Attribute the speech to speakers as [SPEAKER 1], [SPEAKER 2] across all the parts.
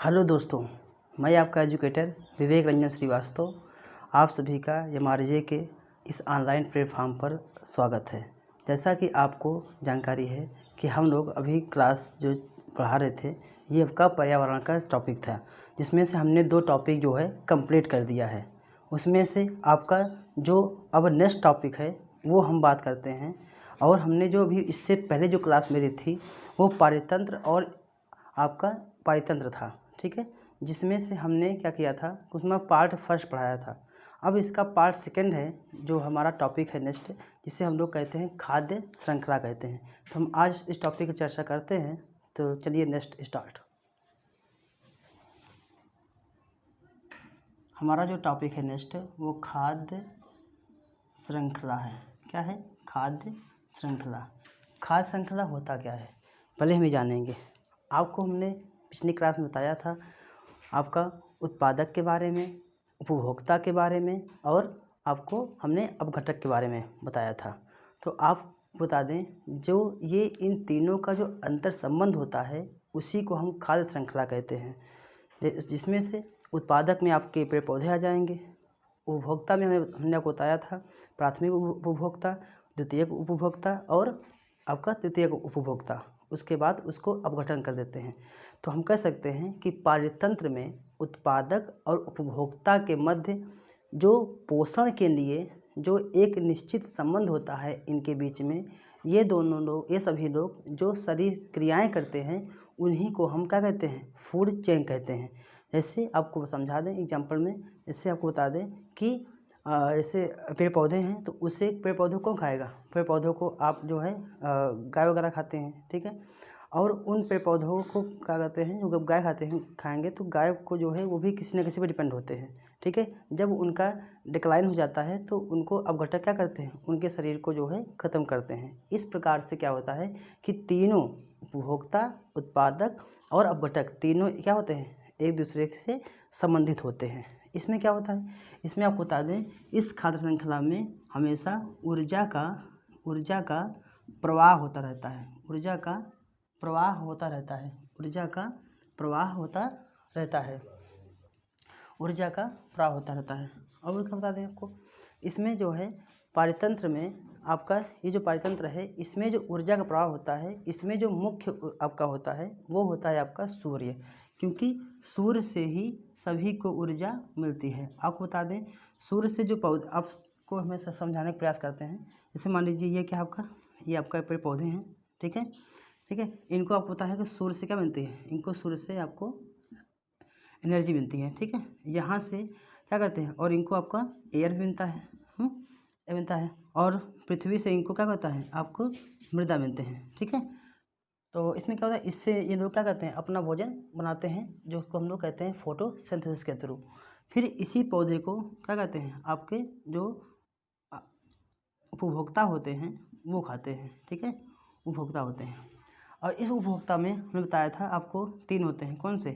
[SPEAKER 1] Hello दोस्तों, मैं आपका एजुकेटर विवेक रंजन श्रीवास्तव आप सभी का एमआरजे के इस ऑनलाइन प्लेटफॉर्म पर स्वागत है। जैसा कि आपको जानकारी है कि हम लोग अभी क्लास जो पढ़ा रहे थे ये आपका पर्यावरण का टॉपिक था, जिसमें से हमने 2 टॉपिक जो है कंप्लीट कर दिया है। उसमें से आपका जो अब नेक्स्ट टॉपिक है वो हम बात करते हैं। और हमने जो अभी इससे पहले जो क्लास मेरी थी वो पारितंत्र और आपका पारितंत्र था, ठीक है, जिसमें से हमने क्या किया था, उसमें पार्ट फर्स्ट पढ़ाया था। अब इसका पार्ट सेकंड है जो हमारा टॉपिक है नेक्स्ट, जिसे हम लोग कहते हैं खाद्य श्रृंखला कहते हैं। तो हम आज इस टॉपिक की चर्चा करते हैं। तो चलिए नेक्स्ट स्टार्ट। हमारा जो टॉपिक है नेक्स्ट वो खाद्य श्रृंखला है। क्या है? खाद्य श्रृंखला। खाद्य श्रृंखला होता क्या है पहले हम जानेंगे। आपको हमने पिछली क्लास में बताया था आपका उत्पादक के बारे में, उपभोक्ता के बारे में और आपको हमने अपघटक के बारे में बताया था। तो आप बता दें जो ये इन तीनों का जो अंतर संबंध होता है उसी को हम खाद्य श्रृंखला कहते हैं। जिसमें से उत्पादक में आपके पेड़ पौधे आ जाएंगे, उपभोक्ता में हमने आपको बताया था प्राथमिक उपभोक्ता, द्वितीयक उपभोक्ता और आपका तृतीयक उपभोक्ता। उसके बाद उसको अपघटन कर देते हैं। तो हम कह सकते हैं कि पारितंत्र में उत्पादक और उपभोक्ता के मध्य जो पोषण के लिए जो एक निश्चित संबंध होता है इनके बीच में, ये दोनों लोग, ये सभी लोग जो शरीर क्रियाएं करते हैं उन्हीं को हम क्या कहते हैं? फूड चेन कहते हैं। जैसे आपको समझा दें एग्जाम्पल में, जैसे आपको बता दें कि जैसे पेड़ पौधे हैं तो उसे पेड़ पौधों कौन खाएगा? पेड़ पौधों को आप जो है गाय वगैरह खाते हैं, ठीक है। और उन पेड़ पौधों को क्या कहते हैं, जो गाय खाएंगे तो गाय को जो है वो भी किसी न किसी पर डिपेंड होते हैं, ठीक है। जब उनका डिक्लाइन हो जाता है तो उनको अपघटक क्या करते हैं? उनके शरीर को जो है ख़त्म करते हैं। इस प्रकार से क्या होता है कि तीनों उपभोक्ता, उत्पादक और अपघटक तीनों क्या होते हैं? एक दूसरे से संबंधित होते हैं। इसमें क्या होता है? इसमें आपको बता दें इस खाद्य श्रृंखला में हमेशा ऊर्जा का प्रवाह होता रहता है। ऊर्जा का प्रवाह होता रहता है। ऊर्जा का प्रवाह होता रहता है। ऊर्जा का प्रवाह होता रहता है। और क्या बता दें आपको, इसमें जो है पारितंत्र में आपका ये जो पारितंत्र है इसमें जो ऊर्जा का प्रवाह होता है इसमें जो मुख्य आपका होता है वो होता है आपका सूर्य, क्योंकि सूर्य से ही सभी को ऊर्जा मिलती है। आपको बता दें सूर्य से जो पौधे, आपको हमेशा समझाने का प्रयास करते हैं। जैसे मान लीजिए ये क्या आपका, ये आपका पेड़ पौधे हैं, ठीक है, ठीक है। इनको आपको पता है कि सूर्य से क्या मिलती है? इनको सूर्य से आपको एनर्जी मिलती है, ठीक है। यहाँ से क्या करते हैं, और इनको आपका एयर भी मिलता है, एयर मिलता है। और पृथ्वी से इनको क्या करता है? आपको मृदा मिलते हैं, ठीक है। तो इसमें क्या होता है, इससे ये लोग क्या करते हैं? अपना भोजन बनाते हैं, जो उसको हम लोग कहते हैं फोटोसिंथेसिस के थ्रू। फिर इसी पौधे को क्या कहते हैं? आपके जो उपभोक्ता होते हैं वो खाते हैं, ठीक है, उपभोक्ता होते हैं। और इस उपभोक्ता में हमने बताया था आपको 3 होते हैं। कौन से?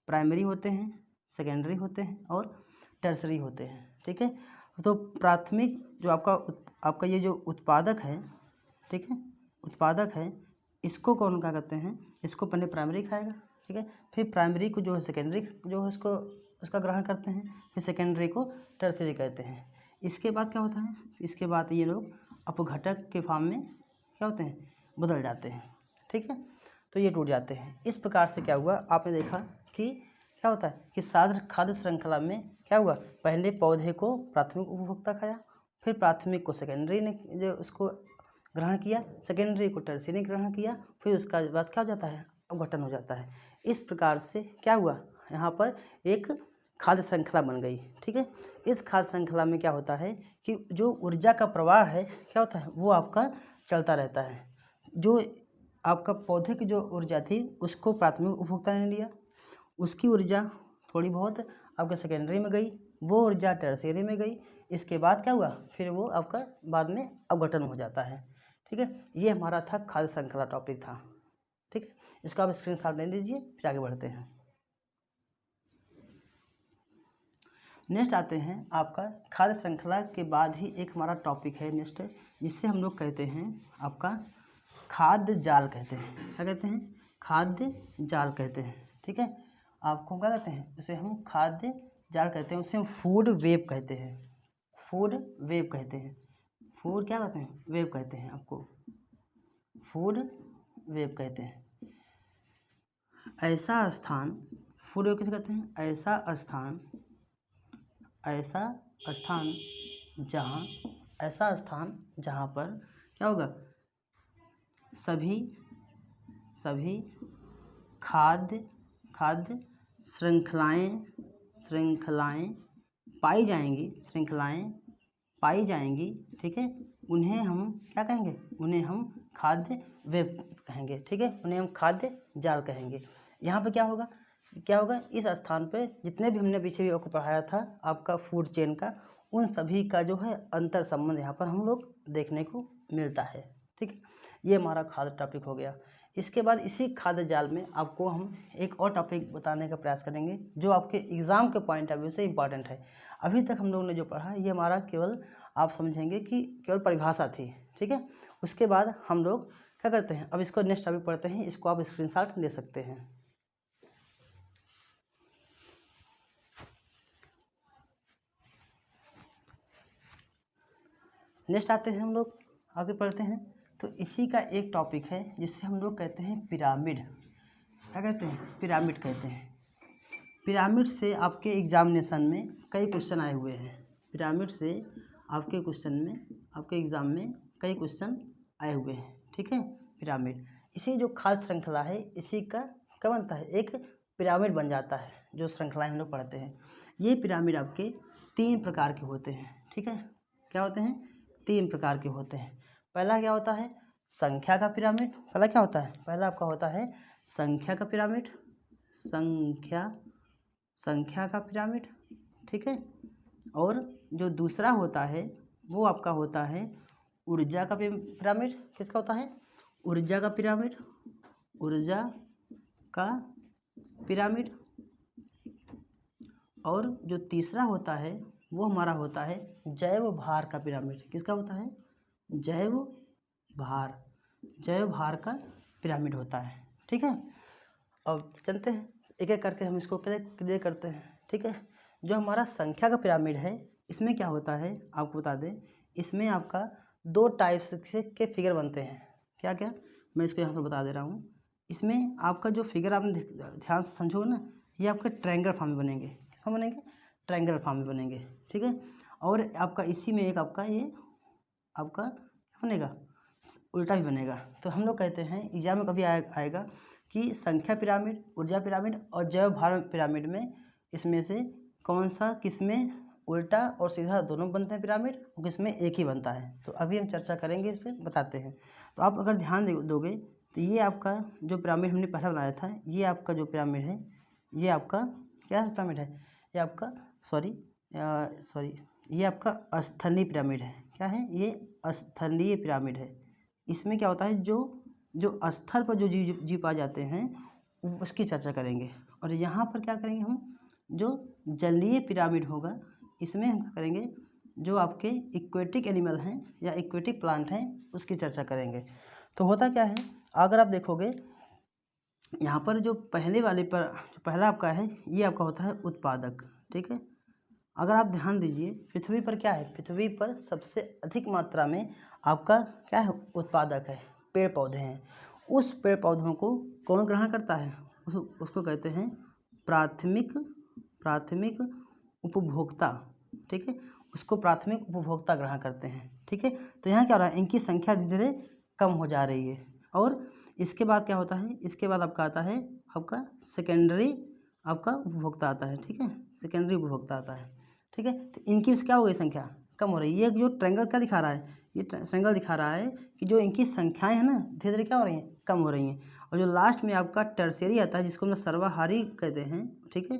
[SPEAKER 1] प्राइमरी होते हैं, सेकेंडरी होते हैं और टर्सरी होते हैं, ठीक है। तो प्राथमिक जो आपका ये जो उत्पादक है, ठीक है, उत्पादक है, इसको कौन क्या कहते हैं? इसको पहले प्राइमरी खाएगा, ठीक है, फिर प्राइमरी को जो है सेकेंडरी जो है उसका ग्रहण करते हैं, फिर सेकेंडरी को टर्सरी कहते हैं। इसके बाद क्या होता है? इसके बाद ये लोग अपघटक के फॉर्म में क्या होते हैं? बदल जाते हैं, ठीक है। तो ये टूट जाते हैं। इस प्रकार से क्या हुआ, आपने देखा कि क्या होता है कि खाद्य श्रृंखला में क्या हुआ, पहले पौधे को प्राथमिक उपभोक्ता खाया, फिर प्राथमिक को सेकेंडरी ने जो उसको ग्रहण किया, सेकेंडरी को टर्सरी ने ग्रहण किया, फिर उसका बाद क्या हो जाता है? अपघटन हो जाता है। इस प्रकार से क्या हुआ, यहाँ पर एक खाद्य श्रृंखला बन गई, ठीक है। इस खाद्य श्रृंखला में क्या होता है कि जो ऊर्जा का प्रवाह है क्या होता है? वो आपका चलता रहता है। जो आपका पौधे की जो ऊर्जा थी उसको प्राथमिक उपभोक्ता ने लिया, उसकी ऊर्जा थोड़ी बहुत आपके सेकेंडरी में गई, वो ऊर्जा टर्सरी में गई। इसके बाद क्या हुआ? फिर वो आपका बाद में अपघटन हो जाता है, ठीक है। ये हमारा था खाद्य श्रृंखला टॉपिक था, ठीक है। इसको आप स्क्रीनशॉट ले लीजिए, फिर आगे बढ़ते हैं। नेक्स्ट आते हैं आपका खाद्य श्रृंखला के बाद ही एक हमारा टॉपिक है नेक्स्ट, जिससे हम लोग कहते हैं आपका खाद्य जाल कहते हैं। क्या कहते हैं? खाद्य जाल कहते हैं, ठीक है। आपको क्या कहते हैं, उसे हम खाद्य जाल कहते हैं, उसे हम फूड वेब कहते हैं, फूड वेब कहते हैं, फूड क्या कहते हैं, वेब कहते हैं, आपको फूड वेब कहते हैं। ऐसा स्थान, फूड वेब किसे कहते हैं, ऐसा स्थान जहाँ पर क्या होगा, सभी खाद्य श्रृंखलाएं पाई जाएंगी, ठीक है, उन्हें हम क्या कहेंगे, उन्हें हम खाद्य वेब कहेंगे, ठीक है, उन्हें हम खाद्य जाल कहेंगे। यहाँ पे क्या होगा, इस स्थान पे जितने भी हमने पीछे भी आपको पढ़ाया था आपका फूड चेन का, उन सभी का जो है अंतर संबंध यहाँ पर हम लोग देखने को मिलता है, ठीक है। ये हमारा खाद्य टॉपिक हो गया। इसके बाद इसी खाद्य जाल में आपको हम एक और टॉपिक बताने का प्रयास करेंगे जो आपके एग्ज़ाम के पॉइंट ऑफ व्यू से इम्पॉर्टेंट है। अभी तक हम लोगों ने जो पढ़ा ये हमारा केवल आप समझेंगे कि केवल परिभाषा थी, ठीक है। उसके बाद हम लोग क्या करते हैं, अब इसको नेक्स्ट टॉपिक पढ़ते हैं, इसको आप स्क्रीनशॉट ले सकते हैं। नेक्स्ट आते हैं, हम लोग आगे पढ़ते हैं। तो इसी का एक टॉपिक है जिससे हम लोग कहते हैं पिरामिड। क्या कहते हैं, पिरामिड कहते हैं। पिरामिड से आपके एग्जामिनेशन में कई क्वेश्चन आए हुए हैं, पिरामिड से आपके एग्ज़ाम में कई क्वेश्चन आए हुए हैं, ठीक है। पिरामिड, इसी जो खाद्य श्रृंखला है इसी का क्या बनता है, एक पिरामिड बन जाता है, जो श्रृंखलाएं हम लोग पढ़ते हैं। ये पिरामिड आपके 3 प्रकार के होते हैं, ठीक है। क्या होते हैं, 3 प्रकार के होते हैं। पहला क्या होता है, संख्या का पिरामिड। पहला आपका होता है संख्या का पिरामिड, संख्या का पिरामिड, ठीक है। और जो दूसरा होता है वो आपका होता है ऊर्जा का पिरामिड। किसका होता है, ऊर्जा का पिरामिड। और जो तीसरा होता है वो हमारा होता है जैव भार का पिरामिड। किसका होता है, जैव भार का पिरामिड होता है, ठीक है। अब चलते हैं एक एक करके हम इसको क्लियर करते हैं, ठीक है। जो हमारा संख्या का पिरामिड है इसमें क्या होता है आपको बता दें, इसमें आपका 2 टाइप्स के फिगर बनते हैं। क्या क्या, मैं इसको यहाँ पर बता दे रहा हूँ। इसमें आपका जो फिगर आपने ध्यान से समझोगे ना, ये आपके ट्रायंगल फॉर्म में बनेंगे। किस में बनेंगे, ट्रायंगल फॉर्म में बनेंगे, ठीक है। और आपका इसी में एक आपका ये आपका क्या बनेगा, उल्टा भी बनेगा। तो हम लोग कहते हैं एग्जाम में कभी आएगा कि संख्या पिरामिड, ऊर्जा पिरामिड और जैव भार पिरामिड में इसमें से कौन सा किसमें उल्टा और सीधा दोनों बनते हैं पिरामिड, और किसमें एक ही बनता है। तो अभी हम चर्चा करेंगे, इस पर बताते हैं। तो आप अगर ध्यान दोगे तो ये आपका जो पिरामिड हमने पहला बनाया था, ये आपका जो पिरामिड है ये आपका क्या पिरामिड है, ये आपका ये आपका स्थलीय पिरामिड है। क्या है, ये स्थलीय पिरामिड है। इसमें क्या होता है, जो स्थल पर जो जीव पाए जाते हैं उसकी चर्चा करेंगे। और यहाँ पर क्या करेंगे हम, जो जलीय पिरामिड होगा इसमें हम क्या करेंगे, जो आपके इक्वेटिक एनिमल हैं या इक्वेटिक प्लांट हैं उसकी चर्चा करेंगे। तो होता क्या है, अगर आप देखोगे यहाँ पर जो पहले वाले पर जो पहला आपका है ये आपका होता है उत्पादक, ठीक है। अगर आप ध्यान दीजिए पृथ्वी पर क्या है, पृथ्वी पर सबसे अधिक मात्रा में आपका क्या है, उत्पादक है, पेड़ पौधे हैं। उस पेड़ पौधों को कौन ग्रहण करता है, उसको कहते हैं प्राथमिक उपभोक्ता, ठीक है। उसको प्राथमिक उपभोक्ता ग्रहण करते हैं, ठीक है। तो यहाँ क्या हो रहा है, इनकी संख्या धीरे धीरे कम हो जा रही है। और इसके बाद क्या होता है, इसके बाद आपका आता है आपका सेकेंडरी आपका उपभोक्ता आता है, ठीक है, सेकेंडरी उपभोक्ता आता है, ठीक है। तो इनकी क्या हो गई, संख्या कम हो रही है। ये जो ट्रायंगल क्या दिखा रहा है, ये ट्रायंगल दिखा रहा है कि जो इनकी संख्याएं हैं ना धीरे धीरे क्या हो रही हैं, कम हो रही हैं। और जो लास्ट में आपका टर्शियरी आता है जिसको हम सर्वाहारी कहते हैं, ठीक है,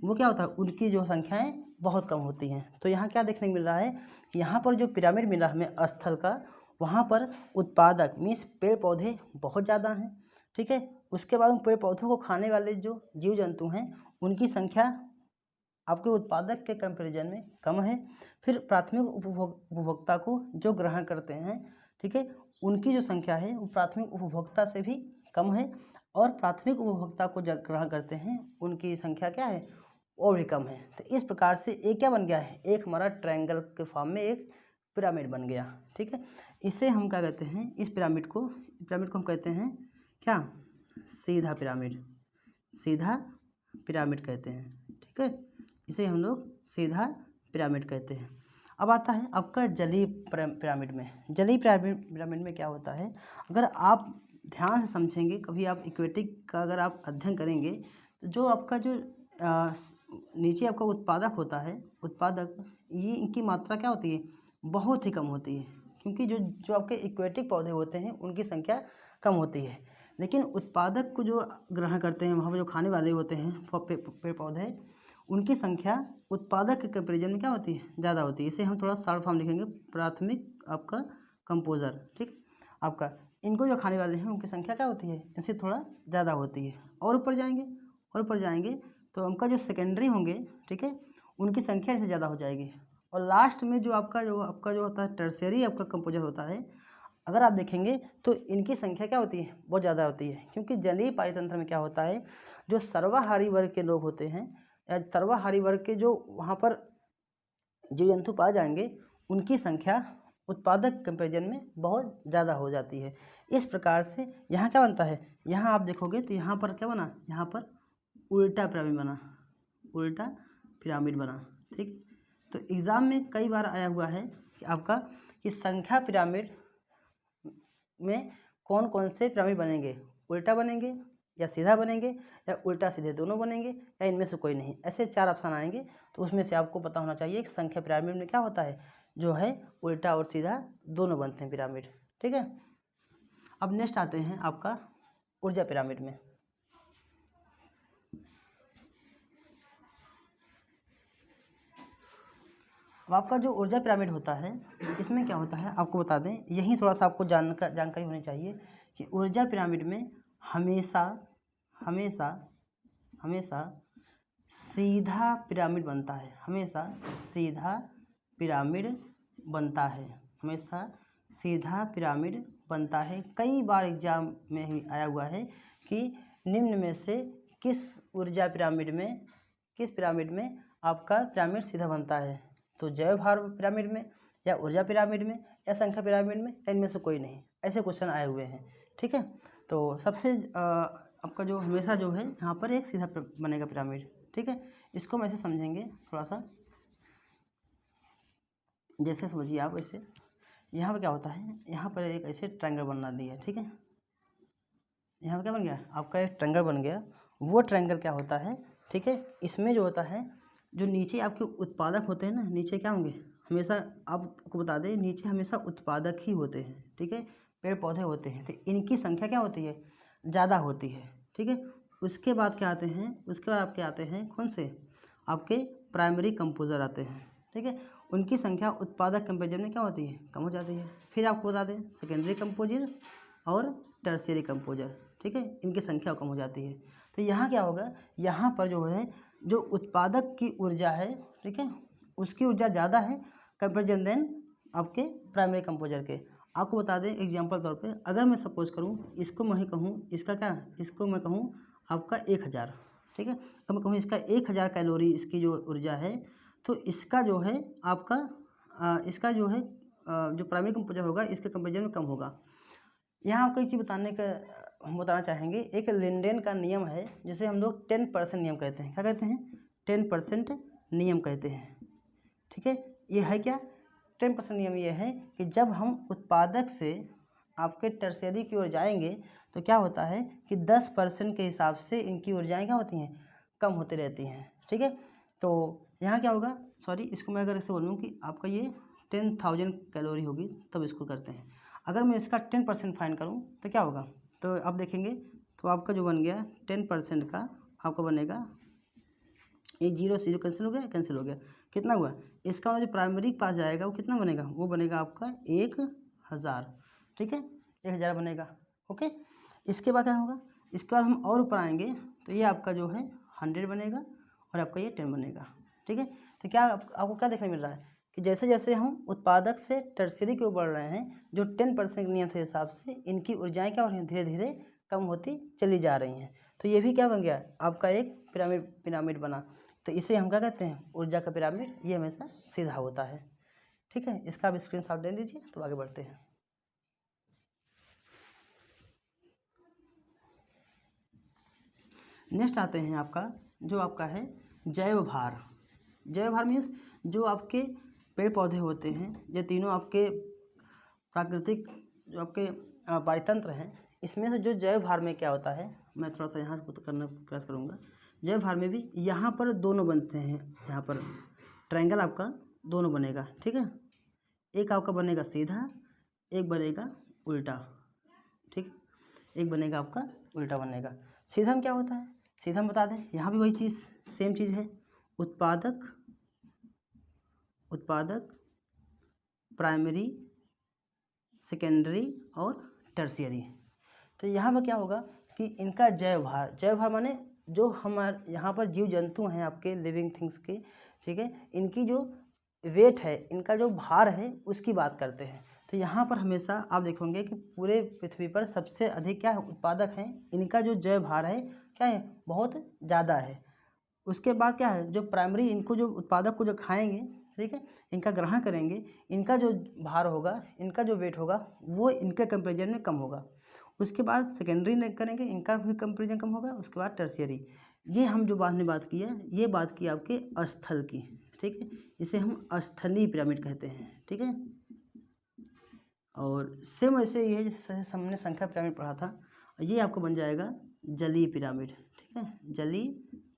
[SPEAKER 1] वो क्या होता है, उनकी जो संख्याएं बहुत कम होती हैं। तो यहाँ क्या देखने को मिल रहा है, यहाँ पर जो पिरामिड मिला हमें स्थल का, वहाँ पर उत्पादक मीन्स पेड़ पौधे बहुत ज़्यादा हैं, ठीक है। उसके बाद उन पेड़ पौधों को खाने वाले जो जीव जंतु हैं उनकी संख्या आपके उत्पादक के कंपैरिजन में कम है। फिर प्राथमिक उपभोक्ता को जो ग्रहण करते हैं, ठीक है, उनकी जो संख्या है वो प्राथमिक उपभोक्ता से भी कम है। और प्राथमिक उपभोक्ता को जब ग्रहण करते हैं उनकी संख्या क्या है, और भी कम है। तो इस प्रकार से एक क्या बन गया है, एक हमारा ट्रायंगल के फॉर्म में एक पिरामिड बन गया। ठीक है, इसे हम क्या कहते हैं, इस पिरामिड को हम कहते हैं क्या, सीधा पिरामिड, सीधा पिरामिड कहते हैं। ठीक है, इसे हम लोग सीधा पिरामिड कहते हैं। अब आता है आपका जलीय पिरामिड में। जलीय पिरामिड में क्या होता है, अगर आप ध्यान से समझेंगे, कभी आप इक्वेटिक का अगर आप अध्ययन करेंगे तो जो आपका जो नीचे आपका उत्पादक होता है, उत्पादक, ये इनकी मात्रा क्या होती है, बहुत ही कम होती है, क्योंकि जो आपके इक्वेटिक पौधे होते हैं उनकी संख्या कम होती है। लेकिन उत्पादक को जो ग्रहण करते हैं, वहाँ पर जो खाने वाले होते हैं पेड़ पौधे, उनकी संख्या उत्पादक के कंपेरिजन में क्या होती है, ज़्यादा होती है। इसे हम थोड़ा शॉर्ट फॉर्म लिखेंगे, प्राथमिक आपका कंपोजर। ठीक, आपका इनको जो खाने वाले हैं उनकी संख्या क्या होती है, इनसे थोड़ा ज़्यादा होती है। और ऊपर जाएंगे तो उनका जो सेकेंडरी होंगे, ठीक है, उनकी संख्या इससे ज़्यादा हो जाएगी। और लास्ट में जो आपका जो होता है टर्शियरी आपका कंपोजर होता है, अगर आप देखेंगे तो इनकी संख्या क्या होती है, बहुत ज़्यादा होती है। क्योंकि जलीय पारितंत्र में क्या होता है, जो सर्वाहारी वर्ग के लोग होते हैं या सर्वाहारी वर्ग के जो वहाँ पर जीव जंतु पाए जाएंगे, उनकी संख्या उत्पादक कंपेरिजन में बहुत ज़्यादा हो जाती है। इस प्रकार से यहाँ क्या बनता है, यहाँ आप देखोगे तो यहाँ पर क्या बना, यहाँ पर उल्टा पिरामिड बना, उल्टा पिरामिड बना। ठीक, तो एग्ज़ाम में कई बार आया हुआ है कि आपका कि संख्या पिरामिड में कौन कौन से पिरामिड बनेंगे, उल्टा बनेंगे या सीधा बनेंगे या उल्टा सीधे दोनों बनेंगे या इनमें से कोई नहीं, ऐसे 4 ऑप्शन आएंगे। तो उसमें से आपको पता होना चाहिए कि संख्या पिरामिड में क्या होता है, जो है उल्टा और सीधा दोनों बनते हैं पिरामिड। ठीक है, अब नेक्स्ट आते हैं आपका ऊर्जा पिरामिड में। अब आपका जो ऊर्जा पिरामिड होता है, इसमें क्या होता है आपको बता दें, यही थोड़ा सा आपको जानकारी होनी चाहिए कि ऊर्जा पिरामिड में हमेशा सीधा पिरामिड बनता है, हमेशा सीधा पिरामिड बनता है, हमेशा सीधा पिरामिड बनता है। कई बार एग्जाम में ही आया हुआ है कि निम्न में से किस पिरामिड में आपका पिरामिड सीधा बनता है, तो जैव भार पिरामिड में या ऊर्जा पिरामिड में या संख्या पिरामिड में, इनमें से कोई नहीं, ऐसे क्वेश्चन आए हुए हैं। ठीक है, तो सबसे आपका जो हमेशा जो है यहाँ पर एक सीधा बनेगा पिरामिड। ठीक है, इसको हम ऐसे समझेंगे थोड़ा सा, जैसे समझिए आप ऐसे, यहाँ पर क्या होता है, यहाँ पर एक ऐसे ट्रायंगल बना दिया। ठीक है, यहाँ पर क्या बन गया, आपका एक ट्रायंगल बन गया। वो ट्रायंगल क्या होता है, ठीक है, इसमें जो होता है, जो नीचे आपके उत्पादक होते हैं ना, नीचे क्या होंगे, हमेशा आपको बता दें, नीचे हमेशा उत्पादक ही होते हैं। ठीक है, पेड़ पौधे होते हैं, तो इनकी संख्या क्या होती है, ज़्यादा होती है। ठीक है, उसके बाद क्या आते हैं, उसके बाद आपके आते हैं कौन से, आपके प्राइमरी कंपोजर आते हैं। ठीक है, उनकी संख्या उत्पादक कंपेरिजन में क्या होती है, कम हो जाती है। फिर आपको बता दें सेकेंडरी कंपोजर और टर्शियरी कंपोजर। ठीक है, इनकी संख्या कम हो जाती है। तो यहाँ क्या होगा, यहाँ पर जो है जो उत्पादक की ऊर्जा है, ठीक है, उसकी ऊर्जा ज़्यादा है कंपेरिजन देन आपके प्राइमरी कंपोजर के। आपको बता दें एग्जांपल तौर पे, अगर मैं सपोज करूँ इसको मैं कहूँ, इसका क्या, इसको मैं कहूँ आपका 1000। ठीक है, अब मैं कहूँ इसका 1000 कैलोरी इसकी जो ऊर्जा है, तो इसका जो है आपका इसका जो है जो प्राइमरी कंपोजर होगा इसके कंपेरिजन में कम होगा। यहाँ आपको एक चीज़ हम बताना चाहेंगे, एक लिंडेन का नियम है जिसे हम लोग 10% नियम कहते हैं। क्या कहते हैं, 10% नियम कहते हैं। ठीक है, ये है क्या, 10% नियम ये है कि जब हम उत्पादक से आपके टर्शियरी की ओर जाएंगे तो क्या होता है कि 10% के हिसाब से इनकी ऊर्जाएँ क्या होती हैं, कम होती रहती हैं। ठीक है, तो यहाँ क्या होगा, सॉरी, इसको मैं अगर ऐसे बोलूँ कि आपका ये 10,000 कैलोरी होगी, तब इसको करते हैं। अगर मैं इसका 10% फाइन करूँ तो क्या होगा, तो आप देखेंगे तो आपका जो बन गया 10% का आपका बनेगा, ये 0 से 0 कैंसिल हो गया, कितना हुआ, इसका जो प्राइमरी के पास जाएगा वो कितना बनेगा, वो बनेगा आपका 1000। ठीक है, 1000 बनेगा। ओके, इसके बाद क्या होगा, इसके बाद हम और ऊपर आएंगे तो ये आपका जो है 100 बनेगा और आपका ये 10 बनेगा। ठीक है, तो क्या आपको क्या देखने मिल रहा है कि जैसे जैसे हम उत्पादक से टर्शियरी की ओर बढ़ रहे हैं, जो 10% नियम के हिसाब से इनकी ऊर्जाएँ क्या हो रही हैं, धीरे धीरे कम होती चली जा रही हैं। तो ये भी क्या बन गया, आपका एक पिरामिड बना। तो इसे हम क्या कहते हैं, ऊर्जा का पिरामिड। ये हमेशा सीधा होता है। ठीक है, इसका आप स्क्रीनशॉट ले लीजिए। तो आगे बढ़ते हैं। नेक्स्ट आते हैं आपका जो आपका है जैव भार। जैव भार मीन्स जो आपके पेड़ पौधे होते हैं, ये तीनों आपके प्राकृतिक जो आपके पारितंत्र हैं, इसमें से जो जैव भार में क्या होता है, मैं थोड़ा सा यहाँ से करने का प्रयास करूँगा। जैव भार में भी यहाँ पर दोनों बनते हैं, यहाँ पर ट्रायंगल आपका दोनों बनेगा। ठीक है, एक आपका बनेगा सीधा, एक बनेगा उल्टा। ठीक, एक बनेगा आपका उल्टा बनेगा। सीधा में क्या होता है, सीधा हम बता दें, यहाँ भी वही चीज़ सेम चीज़ है, उत्पादक प्राइमरी सेकेंडरी और टर्शियरी। तो यहाँ पर क्या होगा कि इनका जैव भार माने जो हमारे यहाँ पर जीव जंतु हैं आपके लिविंग थिंग्स के, ठीक है, इनकी जो वेट है, इनका जो भार है, उसकी बात करते हैं। तो यहाँ पर हमेशा आप देखोगे कि पूरे पृथ्वी पर सबसे अधिक क्या है, उत्पादक हैं, इनका जो जैव भार है क्या है, बहुत ज़्यादा है। उसके बाद क्या है, जो प्राइमरी, इनको जो उत्पादक को जो खाएंगे, ठीक है, इनका ग्रहण करेंगे, इनका जो भार होगा, इनका जो वेट होगा, वो इनके कंपेरिजन में कम होगा। उसके बाद सेकेंडरी ने करेंगे, इनका भी कंपेरिजन कम होगा। उसके बाद टर्शियरी। ये हम जो बाद में बात की है, ये बात की आपके स्थल की। ठीक है, इसे हम स्थलीय पिरामिड कहते हैं। ठीक है, और सेम ऐसे ही है जैसे हमने संख्या पिरामिड पढ़ा था, ये आपको बन जाएगा जलीय पिरामिड। ठीक है, जलीय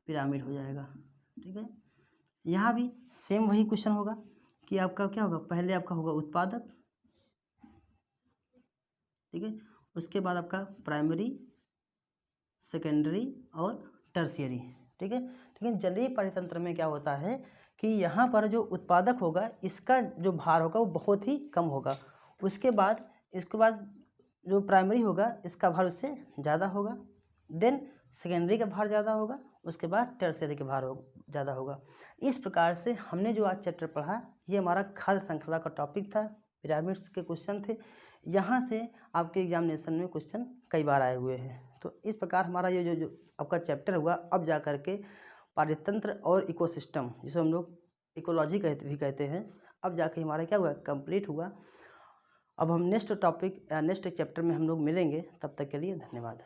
[SPEAKER 1] पिरामिड हो जाएगा। ठीक है, यहाँ भी सेम वही क्वेश्चन होगा कि आपका क्या होगा, पहले आपका होगा उत्पादक, ठीक है, उसके बाद आपका प्राइमरी, सेकेंडरी और टर्शियरी। ठीक है, लेकिन जलीय परितंत्र में क्या होता है कि यहाँ पर जो उत्पादक होगा, इसका जो भार होगा वो बहुत ही कम होगा। उसके बाद जो प्राइमरी होगा, इसका भार उससे ज़्यादा होगा। देन सेकेंडरी का भार ज़्यादा होगा, उसके बाद टर्शियरी का भार ज़्यादा होगा। इस प्रकार से हमने जो आज चैप्टर पढ़ा, ये हमारा खाद्य श्रृंखला का टॉपिक था, पिरामिड्स के क्वेश्चन थे। यहाँ से आपके एग्जामिनेशन में क्वेश्चन कई बार आए हुए हैं। तो इस प्रकार हमारा ये जो आपका चैप्टर हुआ, अब जा कर के पारितंत्र और इकोसिस्टम, जिसे हम लोग इकोलॉजी कहते हैं, अब जाके हमारा क्या हुआ, कंप्लीट हुआ। अब हम नेक्स्ट टॉपिक या नेक्स्ट चैप्टर में हम लोग मिलेंगे। तब तक के लिए धन्यवाद।